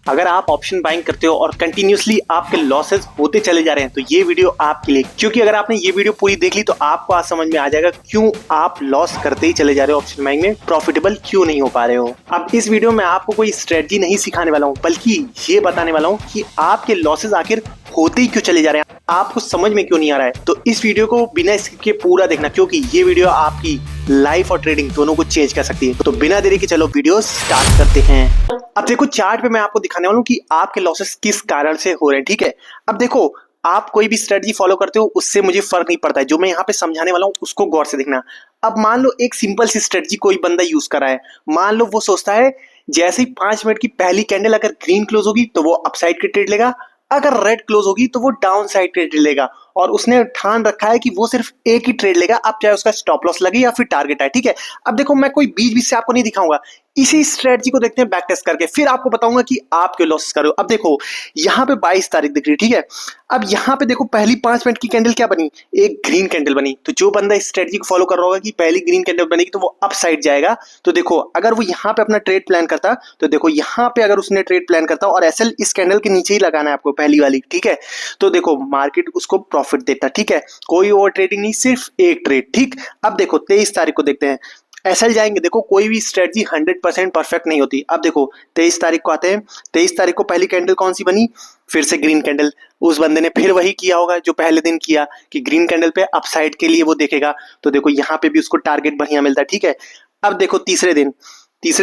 अगर आप option buying करते हो और कंटिन्यूसली आपके लॉसेस होते चले जा रहे हैं तो ये वीडियो आपके लिए, क्योंकि अगर आपने ये वीडियो पूरी देख ली तो आपको आज समझ में आ जाएगा क्यों आप लॉस करते ही चले जा रहे हो, ऑप्शन बाइंग में प्रॉफिटेबल क्यों नहीं हो पा रहे हो। अब इस वीडियो में आपको कोई स्ट्रेटजी नहीं सिखाने वाला हूँ, बल्कि ये बताने वाला हूँ कि आपके लॉसेस आखिर होते ही क्यों चले जा रहे हैं, आपको समझ में क्यों नहीं आ रहा है। तो इस वीडियो को बिना स्किप के पूरा देखना, क्योंकि ये वीडियो आपकी लाइफ और ट्रेडिंग दोनों को चेंज कर सकती है। तो बिना देरी के चलो वीडियो स्टार्ट करते हैं। अब देखो चार्ट पे मैं आपको दिखाने वाला हूँ कि आपके लॉसेस किस कारण से हो रहे हैं, ठीक है। अब देखो आप कोई भी स्ट्रेटजी फॉलो करते हो उससे मुझे फर्क नहीं पड़ता है, जो मैं यहाँ पे समझाने वाला हूँ उसको गौर से देखना। अब मान लो एक सिंपल सी स्ट्रेटजी कोई बंदा यूज कर रहा है, मान लो वो सोचता है जैसे ही 5 मिनट की पहली कैंडल अगर ग्रीन क्लोज होगी तो वो अपसाइड की ट्रेड लेगा, अगर रेड क्लोज होगी तो वो डाउन साइड ट्रेड लेगा, और उसने ठान रखा है कि वो सिर्फ एक ही ट्रेड लेगा, अब चाहे उसका स्टॉप लॉस लगे या फिर टारगेट है, ठीक है। अब देखो मैं कोई बीच बीच से आपको नहीं दिखाऊंगा, इसी स्ट्रेटजी को देखते हैं बैक टेस्ट करके, फिर आपको बताऊंगा कि आप क्यों लॉसेस कर रहे हो। अब देखो यहाँ पे 22 तारीख दिख रही है, ठीक है। अब यहाँ पे देखो पहली 5 मिनट की कैंडल क्या बनी, एक ग्रीन कैंडल बनी। तो जो बंदा इस स्ट्रेटजी को फॉलो कर रहा होगा कि पहली ग्रीन कैंडल बनेगी तो वो अप साइड जाएगा, तो देखो अगर वो यहाँ पे अपना ट्रेड प्लान करता, तो देखो यहाँ पे अगर उसने ट्रेड प्लान करता और एसएल इस कैंडल के नीचे ही लगाना है आपको पहली वाली, ठीक है, तो देखो मार्केट उसको प्रॉफिट देता, ठीक है, कोई ओवर ट्रेडिंग नहीं, सिर्फ एक ट्रेड, ठीक। अब देखो 23 तारीख को देखते हैं, एसएल जाएंगे। देखो कोई भी स्ट्रेटजी 100% परफेक्ट नहीं होती। अब देखो 23 तारीख को आते हैं, 23 तारीख को पहली कैंडल कौन सी बनी, फिर से ग्रीन कैंडल। उस बंदे ने फिर वही किया होगा जो पहले दिन किया कि ग्रीन कैंडल पे अपसाइड के लिए वो देखेगा, तो देखो यहाँ पे भी उसको टारगेट बढ़िया मिलता है, ठीक है। अब देखो तीसरे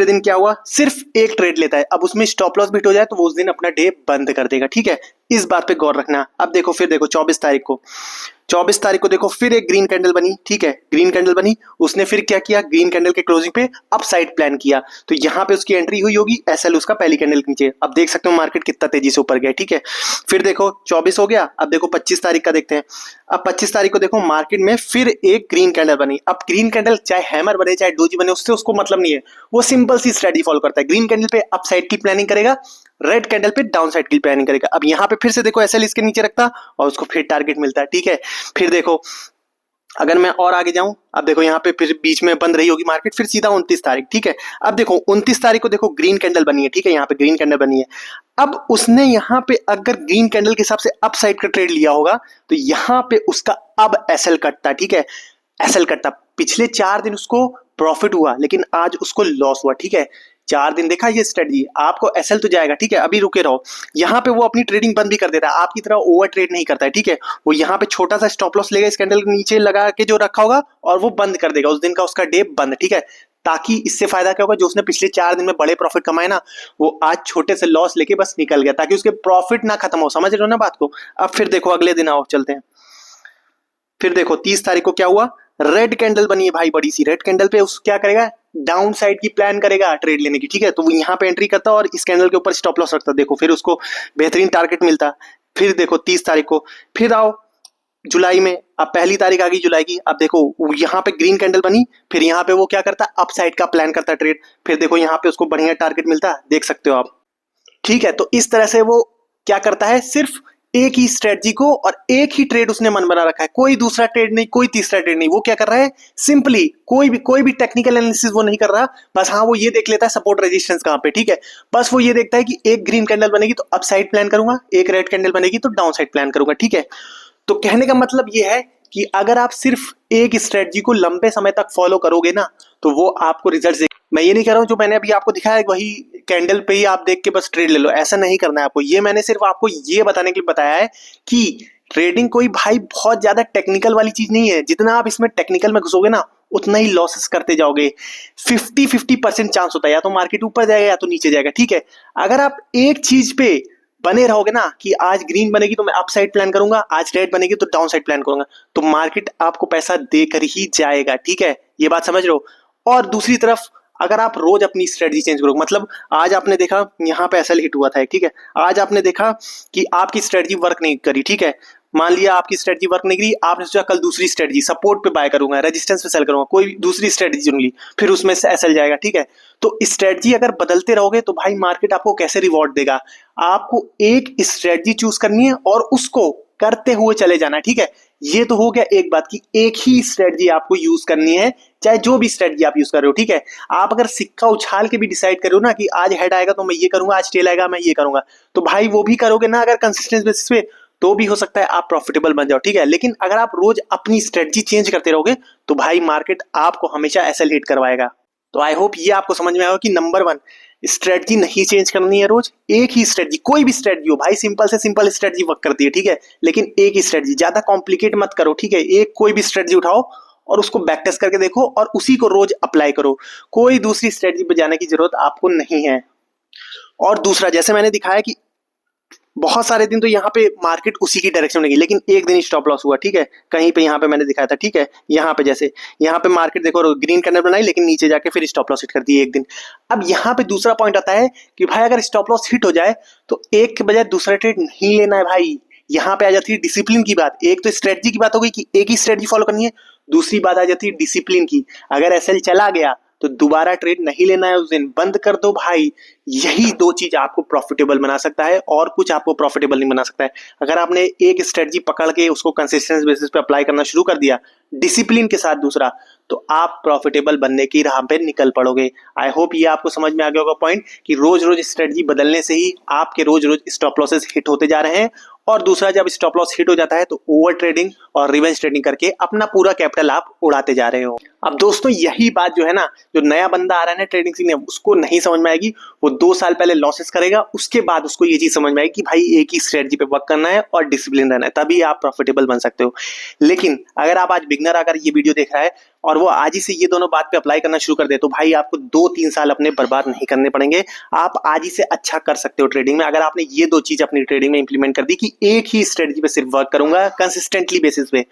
दिन क्या हुआ, सिर्फ एक ट्रेड लेता है, अब उसमें स्टॉप लॉस भी हो जाए तो वो उस दिन अपना डे बंद कर देगा, ठीक है। इस बात पे गौर रखना। अब देखो फिर देखो 24 तारीख को देखो फिर एक ग्रीन कैंडल बनी, ठीक है, ग्रीन कैंडल बनी, उसने फिर क्या किया, ग्रीन कैंडल के क्लोजिंग पे अप साइड प्लान किया, तो यहाँ पे उसकी एंट्री हुई होगी एसएल उसका पहली कैंडल के नीचे। अब देख सकते हो मार्केट कितना तेजी से ऊपर गया, ठीक है। फिर देखो 24 हो गया, अब देखो 25 तारीख का देखते हैं। अब 25 तारीख को देखो मार्केट में फिर एक ग्रीन कैंडल बनी। अब ग्रीन कैंडल चाहे हैमर बने चाहे डोजी बने, उससे उसको मतलब नहीं है, वो सिंपल सी स्ट्रेटजी फॉलो करता है, ग्रीन कैंडल पे अप साइड की प्लानिंग करेगा, रेड कैंडल पे डाउन साइड की प्लानिंग करेगा। अब यहाँ पे फिर से देखो एसएल इसके नीचे रखता और उसको फिर टारगेट मिलता है, ठीक है। फिर देखो अगर मैं और आगे जाऊं, अब देखो यहाँ पे फिर बीच में बंद रही होगी मार्केट, फिर सीधा 29 तारीख, ठीक है। अब देखो 29 तारीख को देखो ग्रीन कैंडल बनी है, ठीक है, यहाँ पे ग्रीन कैंडल बनी है। अब उसने यहाँ पे अगर ग्रीन कैंडल के हिसाब से अप साइड का ट्रेड लिया होगा तो यहाँ पे उसका अब एसएल कटता, ठीक है, एसएल कटता। पिछले 4 दिन उसको प्रॉफिट हुआ लेकिन आज उसको लॉस हुआ, ठीक है। 4 दिन देखा ये स्ट्रेटजी, आपको एसएल तो जाएगा, ठीक है, अभी रुके रहो। यहाँ पे वो अपनी ट्रेडिंग बंद भी कर देता है, आपकी तरह ओवर ट्रेड नहीं करता है, ठीक है। वो यहाँ पे छोटा सा स्टॉप लॉस लेगा इस कैंडल के नीचे लगा के जो रखा होगा और वो बंद कर देगा, उस दिन का उसका डे बंद, ठीक है। ताकि इससे फायदा क्या होगा, जो उसने पिछले 4 दिन में बड़े प्रॉफिट कमाए ना, वो आज छोटे से लॉस लेके बस निकल गया, ताकि उसके प्रॉफिट ना खत्म हो, समझ रहे हो ना बात को। अब फिर देखो अगले दिन आओ चलते हैं, फिर देखो 30 तारीख को क्या हुआ, रेड कैंडल बनी है भाई, बड़ी सी रेड कैंडल पे उस क्या करेगा, डाउन साइड की प्लान करेगा ट्रेड लेने की, ठीक है। तो वो यहाँ पे एंट्री करता और इस कैंडल के ऊपर स्टॉप लॉस रखता, देखो फिर उसको बेहतरीन टारगेट मिलता। फिर देखो 30 तारीख को फिर आओ जुलाई में, अब पहली तारीख आ गई जुलाई की। अब देखो यहाँ पे ग्रीन कैंडल बनी, फिर यहाँ पे वो क्या करता, अप साइड का प्लान करता ट्रेड, फिर देखो यहाँ पे उसको बढ़िया टारगेट मिलता, देख सकते हो आप, ठीक है। तो इस तरह से वो क्या करता है, सिर्फ एक ही स्ट्रेटजी को और एक ही ट्रेड उसने मन बना रखा है, कोई दूसरा ट्रेड नहीं, कोई तीसरा ट्रेड नहीं। वो क्या कर रहा है, सिंपली कोई भी टेक्निकल एनालिसिस वो नहीं कर रहा, बस हाँ वो ये देख लेता है सपोर्ट रेजिस्टेंस कहां पे, ठीक है। बस वो ये देखता है कि एक ग्रीन कैंडल बनेगी तो अप साइड प्लान करूंगा, एक रेड कैंडल बनेगी तो डाउन साइड प्लान करूंगा, ठीक है। तो कहने का मतलब ये है कि अगर आप सिर्फ एक स्ट्रेटजी को लंबे समय तक फॉलो करोगे ना तो वो आपको रिजल्ट देगा। मैं ये नहीं कह रहा हूं जो मैंने अभी आपको दिखाया है वही कैंडल पे ही आप देख के बस ट्रेड ले लो, ऐसा नहीं करना है आपको। ये मैंने सिर्फ आपको ये बताने के लिए बताया है कि ट्रेडिंग कोई भाई बहुत ज्यादा टेक्निकल वाली चीज नहीं है, जितना आप इसमें टेक्निकल में घुसोगे ना उतना ही लॉसेस करते जाओगे। 50-50% चांस होता है, या तो मार्केट ऊपर जाएगा या तो नीचे जाएगा, ठीक है। अगर आप एक चीज पे बने रहोगे ना कि आज ग्रीन बनेगी तो मैं अप साइड प्लान करूंगा, आज रेड बनेगी तो डाउन साइड प्लान करूंगा, तो मार्केट आपको पैसा देकर ही जाएगा, ठीक है, ये बात समझ रहे हो। और दूसरी तरफ अगर आप रोज अपनी स्ट्रेटजी चेंज करोगे, मतलब आज आपने देखा यहाँ पे एसएल हिट हुआ था, ठीक है, आज आपने देखा कि आपकी स्ट्रेटजी वर्क नहीं करी, ठीक है, मान लिया आपकी स्ट्रेटजी वर्क नहीं करी, आपने सोचा कल दूसरी स्ट्रेटजी सपोर्ट पे बाय करूंगा, रेजिस्टेंस पे सेल करूंगा, कोई दूसरी स्ट्रेटजी चुन ली, फिर उसमें से एसएल जाएगा, ठीक है। तो स्ट्रेटजी अगर बदलते रहोगे तो भाई मार्केट आपको कैसे रिवॉर्ड देगा, आपको एक स्ट्रेटजी चूज करनी है और उसको करते हुए चले जाना है, ठीक है। ये तो हो गया एक बात की एक ही स्ट्रेटजी आपको यूज करनी है, चाहे जो भी स्ट्रेटजी आप यूज कर रहे हो, ठीक है। आप अगर सिक्का उछाल के भी डिसाइड करो ना कि आज हेड आएगा तो मैं ये करूंगा, आज टेल आएगा मैं ये करूंगा, तो भाई वो भी करोगे ना अगर कंसिस्टेंट बेसिस पे, तो भी हो सकता है आप प्रॉफिटेबल बन जाओ, ठीक है। लेकिन अगर आप रोज अपनी स्ट्रेटजी चेंज करते रहोगे तो भाई मार्केट आपको हमेशा एसएल हिट करवाएगा। तो आई होप ये आपको समझ में आएगा कि नंबर 1, स्ट्रेटजी नहीं चेंज करनी है, रोज एक ही स्ट्रेटजी, कोई भी स्ट्रेटजी हो भाई, सिंपल से सिंपल स्ट्रेटजी वर्क करती है, ठीक है। लेकिन एक ही स्ट्रेटजी, ज्यादा कॉम्प्लिकेट मत करो, ठीक है। एक कोई भी स्ट्रेटजी उठाओ और उसको बैक टेस्ट करके देखो और उसी को रोज अप्लाई करो, कोई दूसरी स्ट्रेटजी पे जाने की जरूरत आपको नहीं है। और दूसरा, जैसे मैंने दिखाया कि बहुत सारे दिन तो यहाँ पे मार्केट उसी की डायरेक्शन में गई, लेकिन एक दिन स्टॉप लॉस हुआ, ठीक है। कहीं पे यहाँ पे मैंने दिखाया था, ठीक है। यहाँ पे जैसे यहाँ पे मार्केट देखो ग्रीन कैंडल बनाई, लेकिन नीचे जाके फिर स्टॉप लॉस हिट कर दी एक दिन। अब यहाँ पे दूसरा पॉइंट आता है कि भाई अगर स्टॉप लॉस हिट हो जाए तो एक के बजाय दूसरा ट्रेड नहीं लेना है भाई। यहाँ पे आ जाती है डिसिप्लिन की बात। एक तो स्ट्रेटजी की बात हो गई कि एक ही स्ट्रेटजी फॉलो करनी है, दूसरी बात आ जाती है डिसिप्लिन की। अगर एसएल चला गया तो दोबारा ट्रेड नहीं लेना है, उस दिन बंद कर दो भाई। यही दो चीज आपको प्रॉफिटेबल बना सकता है और कुछ आपको प्रॉफिटेबल नहीं बना सकता है। अगर आपने एक स्ट्रेटजी पकड़ के उसको कंसिस्टेंट बेसिस पे अप्लाई करना शुरू कर दिया डिसिप्लिन के साथ दूसरा, तो आप प्रॉफिटेबल बनने की राह पे निकल पड़ोगे। आई होप ये आपको समझ में आ गया होगा पॉइंट कि रोज रोज स्ट्रेटजी बदलने से ही आपके रोज रोज स्टॉप लॉसेस हिट होते जा रहे हैं। और दूसरा, जब स्टॉप लॉस हिट हो जाता है तो ओवर ट्रेडिंग और रिवेंज ट्रेडिंग करके अपना पूरा कैपिटल आप उड़ाते जा रहे हो। अब दोस्तों यही बात जो है ना, जो नया बंदा आ रहा है ना ट्रेडिंग सीखने, उसको नहीं समझ में आएगी। वो 2 साल पहले लॉसेस करेगा, उसके बाद उसको ये चीज समझ में आएगी कि भाई एक ही स्ट्रेटजी पे वर्क करना है और डिसिप्लिन रहना है, तभी आप प्रॉफिटेबल बन सकते हो। लेकिन अगर आप आज बिगनर अगर ये वीडियो देख रहा है और वो आज ही से ये दोनों बात पे अप्लाई करना शुरू कर दे, तो भाई आपको 2-3 साल अपने बर्बाद नहीं करने पड़ेंगे। आप आज ही से अच्छा कर सकते हो ट्रेडिंग में, अगर आपने ये 2 चीज अपनी ट्रेडिंग में इंप्लीमेंट कर दी कि एक ही स्ट्रेटजी पे सिर्फ वर्क करूंगा कंसिस्टेंटली बेसिस पे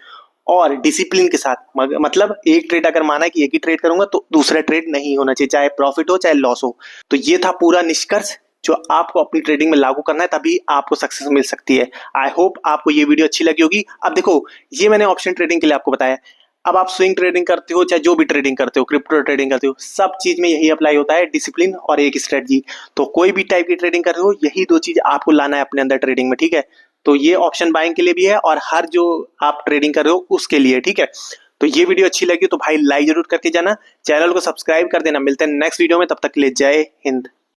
और डिसिप्लिन के साथ। मतलब एक ट्रेड अगर माना है कि एक ही ट्रेड करूंगा तो दूसरा ट्रेड नहीं होना चाहिए, चाहे प्रॉफिट हो चाहे लॉस हो। तो ये था पूरा निष्कर्ष जो आपको अपनी ट्रेडिंग में लागू करना है, तभी आपको सक्सेस मिल सकती है। आई होप आपको ये वीडियो अच्छी लगी होगी। अब देखो, ये मैंने ऑप्शन ट्रेडिंग के लिए आपको बताया। अब आप स्विंग ट्रेडिंग करते हो, चाहे जो भी ट्रेडिंग करते हो, क्रिप्टो ट्रेडिंग करते हो, सब चीज में यही अप्लाई होता है, डिसिप्लिन और एक स्ट्रेटजी। तो कोई भी टाइप की ट्रेडिंग कर रहे हो, यही 2 चीज आपको लाना है अपने अंदर ट्रेडिंग में, ठीक है। तो ये ऑप्शन बाइंग के लिए भी है और हर जो आप ट्रेडिंग कर रहे हो उसके लिए, ठीक है। तो ये वीडियो अच्छी लगी तो भाई लाइक जरूर करके जाना, चैनल को सब्सक्राइब कर देना। मिलते हैं नेक्स्ट वीडियो में, तब तक के लिए जय हिंद।